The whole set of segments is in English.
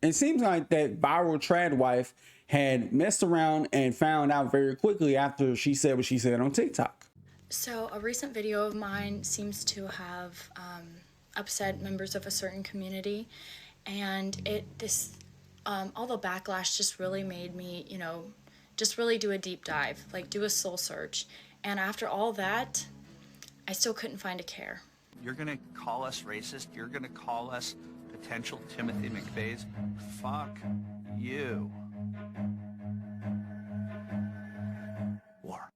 It seems like that viral trad wife had messed around and found out very quickly after she said what she said on TikTok. So, a recent video of mine seems to have upset members of a certain community, and all the backlash just really made me, just really do a deep dive, like do a soul search. And after all that, I still couldn't find a care. You're gonna call us racist? You're gonna call us potential Timothy McVeighs? Fuck you. War.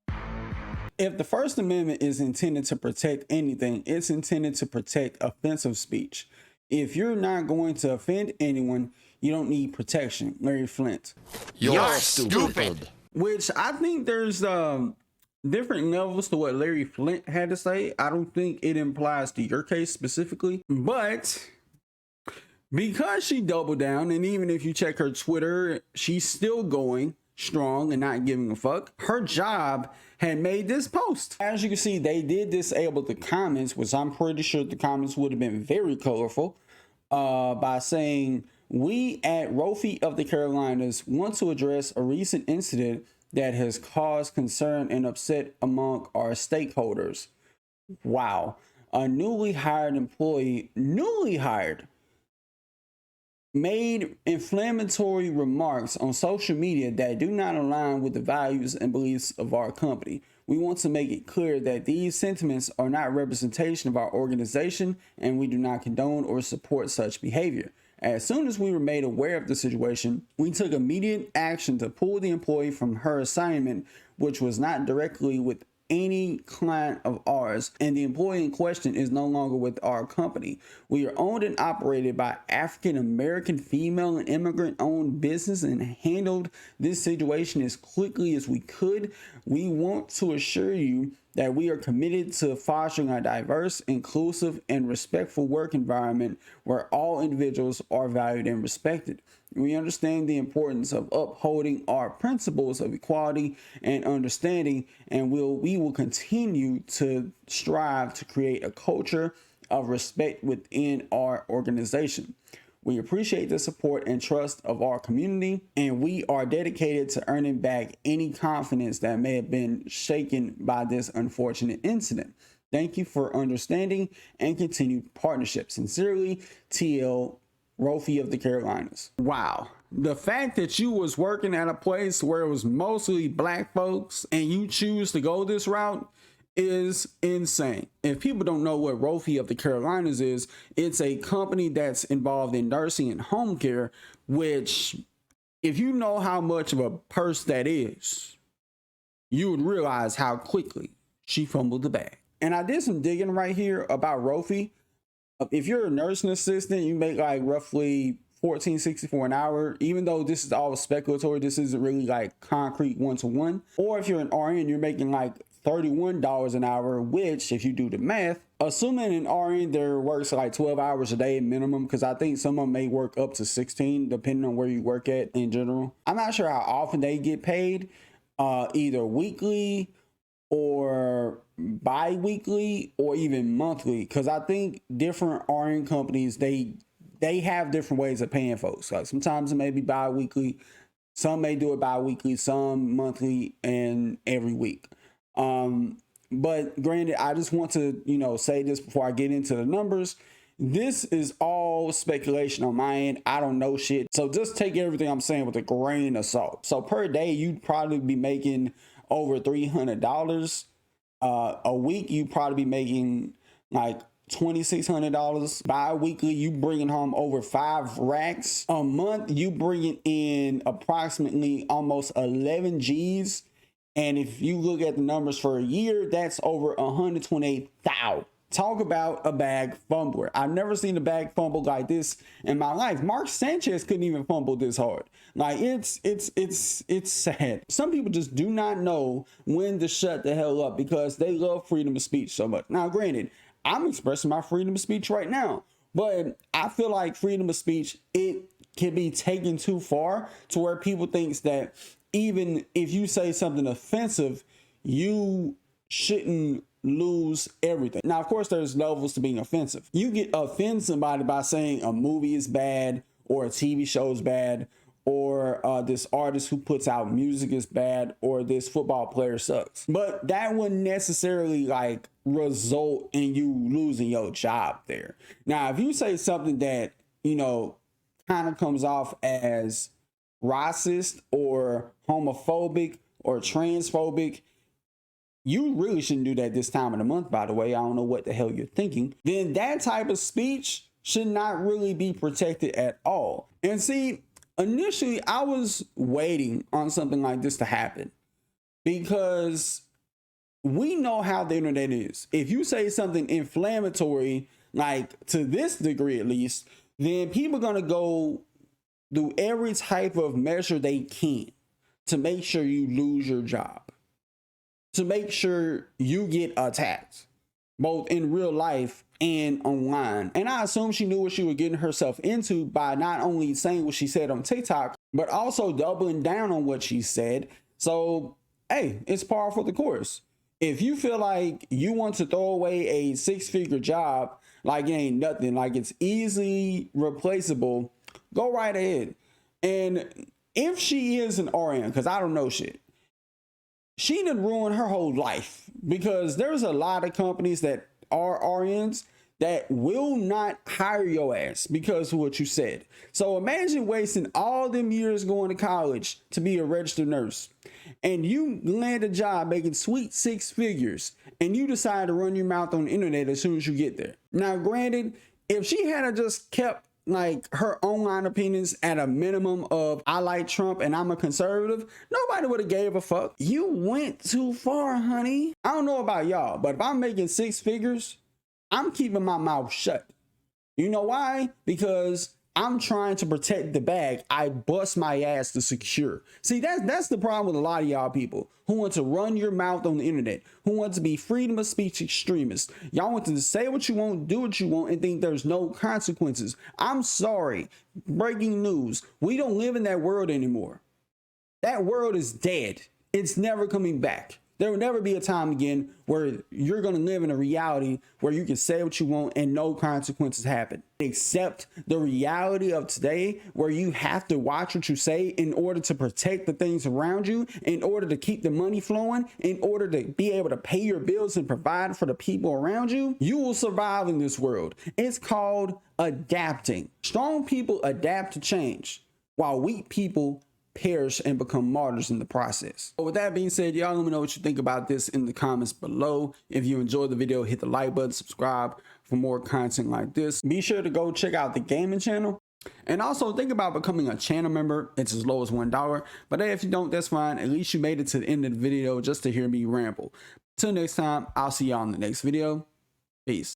If the First Amendment is intended to protect anything, it's intended to protect offensive speech. If you're not going to offend anyone, you don't need protection. Larry Flynt. You're stupid. Which I think there's different levels to what Larry Flynt had to say. I don't think it implies to your case specifically, but because she doubled down, and even if you check her Twitter, she's still going strong and not giving a fuck. Her job had made this post. As you can see, they did disable the comments, which I'm pretty sure the comments would have been very colorful, by saying, "We at Rofi of the Carolinas want to address a recent incident that has caused concern and upset among our stakeholders." Wow. A newly hired employee, made inflammatory remarks on social media that do not align with the values and beliefs of our company. We want to make it clear that these sentiments are not representation of our organization, and we do not condone or support such behavior. As soon as we were made aware of the situation, we took immediate action to pull the employee from her assignment, which was not directly with any client of ours, and the employee in question is no longer with our company. We are owned and operated by African American female and immigrant owned business and handled this situation as quickly as we could. We want to assure you that we are committed to fostering a diverse, inclusive, and respectful work environment where all individuals are valued and respected. We understand the importance of upholding our principles of equality and understanding, and we will continue to strive to create a culture of respect within our organization. We appreciate the support and trust of our community, and we are dedicated to earning back any confidence that may have been shaken by this unfortunate incident. Thank you for understanding and continued partnership. Sincerely, TL Rofi of the Carolinas. Wow. The fact that you was working at a place where it was mostly black folks and you choose to go this route is insane. If people don't know what Rofi of the Carolinas is, it's a company that's involved in nursing and home care, which, if you know how much of a purse that is, you would realize how quickly she fumbled the bag. And I did some digging right here about Rofi. If you're a nursing assistant, you make like roughly $14.64 an hour. Even though this is all speculatory, this isn't really like concrete one-to-one. Or if you're an RN, you're making like $31 an hour, which, if you do the math, assuming an RN there works like 12 hours a day minimum, because I think some of them may work up to 16 depending on where you work at in general. I'm not sure how often they get paid, either weekly or bi-weekly or even monthly, because I think different RN companies, they have different ways of paying folks. Like sometimes it may be bi-weekly, some may do it bi-weekly, some monthly, and every week. But granted, I just want to, say this before I get into the numbers. This is all speculation on my end. I don't know shit. So just take everything I'm saying with a grain of salt. So per day, you'd probably be making over $300. A week, you'd probably be making like $2,600. Bi-weekly, you bringing home over 5 racks. A month, you bringing in approximately almost 11 G's. And if you look at the numbers for a year, that's over 128,000. Talk about a bag fumbler. I've never seen a bag fumble like this in my life. Mark Sanchez couldn't even fumble this hard. Like it's sad. Some people just do not know when to shut the hell up because they love freedom of speech so much. Now, granted, I'm expressing my freedom of speech right now, but I feel like freedom of speech, it can be taken too far to where people thinks that even if you say something offensive, you shouldn't lose everything. Now, of course, there's levels to being offensive. You get offend somebody by saying a movie is bad or a TV show is bad, or this artist who puts out music is bad, or this football player sucks. But that wouldn't necessarily like result in you losing your job there. Now, if you say something that, you know, kind of comes off as racist or homophobic or transphobic, you really shouldn't do that this time of the month, by the way. I don't know what the hell you're thinking. Then that type of speech should not really be protected at all. And see, initially I was waiting on something like this to happen because we know how the internet is. If you say something inflammatory, like to this degree at least, then people are going to go do every type of measure they can to make sure you lose your job, to make sure you get attacked, both in real life and online. And I assume she knew what she was getting herself into by not only saying what she said on TikTok, but also doubling down on what she said. So, hey, it's par for the course. If you feel like you want to throw away a 6-figure job like it ain't nothing, like it's easily replaceable, go right ahead. And if she is an RN, because I don't know shit, she didn't ruin her whole life, because there's a lot of companies that are RNs that will not hire your ass because of what you said. So imagine wasting all them years going to college to be a registered nurse, and you land a job making sweet 6 figures, and you decide to run your mouth on the internet as soon as you get there. Now, granted, if she had just kept like her online opinions at a minimum of I like Trump and I'm a conservative, nobody would have gave a fuck. You went too far, honey. I don't know about y'all, but if I'm making 6 figures, I'm keeping my mouth shut. You know why? Because I'm trying to protect the bag I bust my ass to secure. See, that's the problem with a lot of y'all people who want to run your mouth on the internet, who want to be freedom of speech extremists. Y'all want to say what you want, do what you want, and think there's no consequences. I'm sorry. Breaking news. We don't live in that world anymore. That world is dead. It's never coming back. There will never be a time again where you're going to live in a reality where you can say what you want and no consequences happen. Except the reality of today, where you have to watch what you say in order to protect the things around you, in order to keep the money flowing, in order to be able to pay your bills and provide for the people around you. You will survive in this world. It's called adapting. Strong people adapt to change, while weak people perish and become martyrs in the process. But with that being said, y'all let me know what you think about this in the comments below. If you enjoyed the video, hit the like button, subscribe for more content like this. Be sure to go check out the gaming channel, and also think about becoming a channel member. It's as low as $1, but hey, if you don't, that's fine. At least you made it to the end of the video just to hear me ramble. Till next time, I'll see y'all in the next video. Peace.